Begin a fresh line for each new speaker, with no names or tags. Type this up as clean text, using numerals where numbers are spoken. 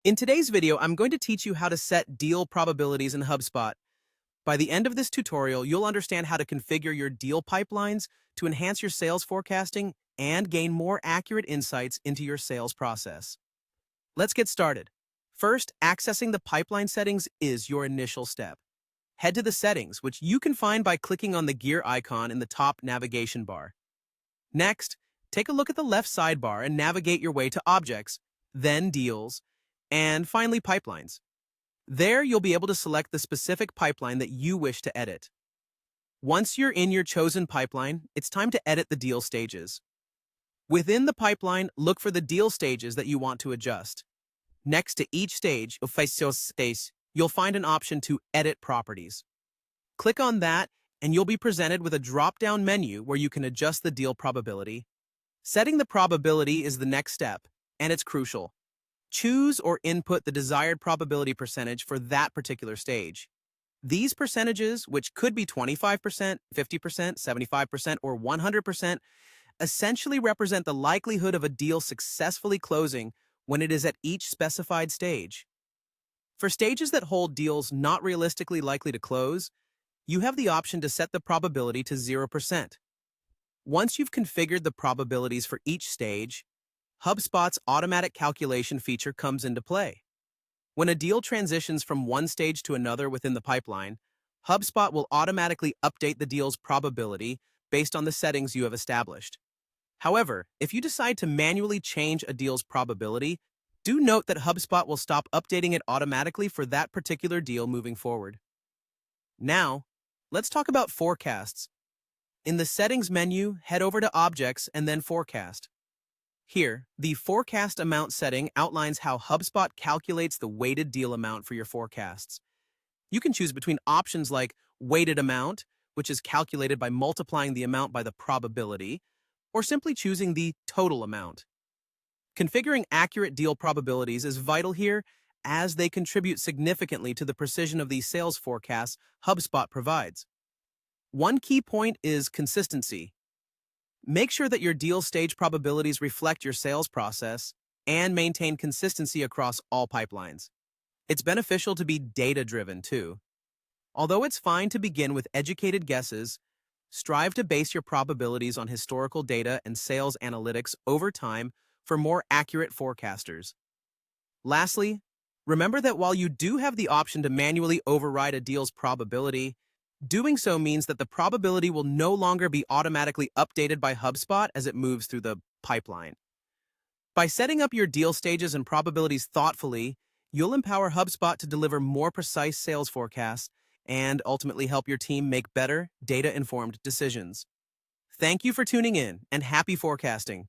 In today's video, I'm going to teach you how to set deal probabilities in HubSpot. By the end of this tutorial, you'll understand how to configure your deal pipelines to enhance your sales forecasting and gain more accurate insights into your sales process. Let's get started. First, accessing the pipeline settings is your initial step. Head to the settings, which you can find by clicking on the gear icon in the top navigation bar. Next, take a look at the left sidebar and navigate your way to Objects, then Deals, and finally Pipelines. There, you'll be able to select the specific pipeline that you wish to edit. Once you're in your chosen pipeline, it's time to edit the deal stages. Within the pipeline, look for the deal stages that you want to adjust. Next to each stage, you'll find an option to Edit Properties. Click on that, and you'll be presented with a drop-down menu where you can adjust the deal probability. Setting the probability is the next step, and it's crucial. Choose or input the desired probability percentage for that particular stage. These percentages, which could be 25%, 50%, 75%, or 100%, essentially represent the likelihood of a deal successfully closing when it is at each specified stage. For stages that hold deals not realistically likely to close, you have the option to set the probability to 0%. Once you've configured the probabilities for each stage, HubSpot's automatic calculation feature comes into play. When a deal transitions from one stage to another within the pipeline, HubSpot will automatically update the deal's probability based on the settings you have established. However, if you decide to manually change a deal's probability, do note that HubSpot will stop updating it automatically for that particular deal moving forward. Now, let's talk about forecasts. In the Settings menu, head over to Objects and then Forecast. Here, the forecast amount setting outlines how HubSpot calculates the weighted deal amount for your forecasts. You can choose between options like weighted amount, which is calculated by multiplying the amount by the probability, or simply choosing the total amount. Configuring accurate deal probabilities is vital here, as they contribute significantly to the precision of the sales forecasts HubSpot provides. One key point is consistency. Make sure that your deal stage probabilities reflect your sales process and maintain consistency across all pipelines. It's beneficial to be data-driven too. Although it's fine to begin with educated guesses, strive to base your probabilities on historical data and sales analytics over time for more accurate forecasters. Lastly, remember that while you do have the option to manually override a deal's probability, doing so means that the probability will no longer be automatically updated by HubSpot as it moves through the pipeline. By setting up your deal stages and probabilities thoughtfully, you'll empower HubSpot to deliver more precise sales forecasts and ultimately help your team make better, data-informed decisions. Thank you for tuning in, and happy forecasting.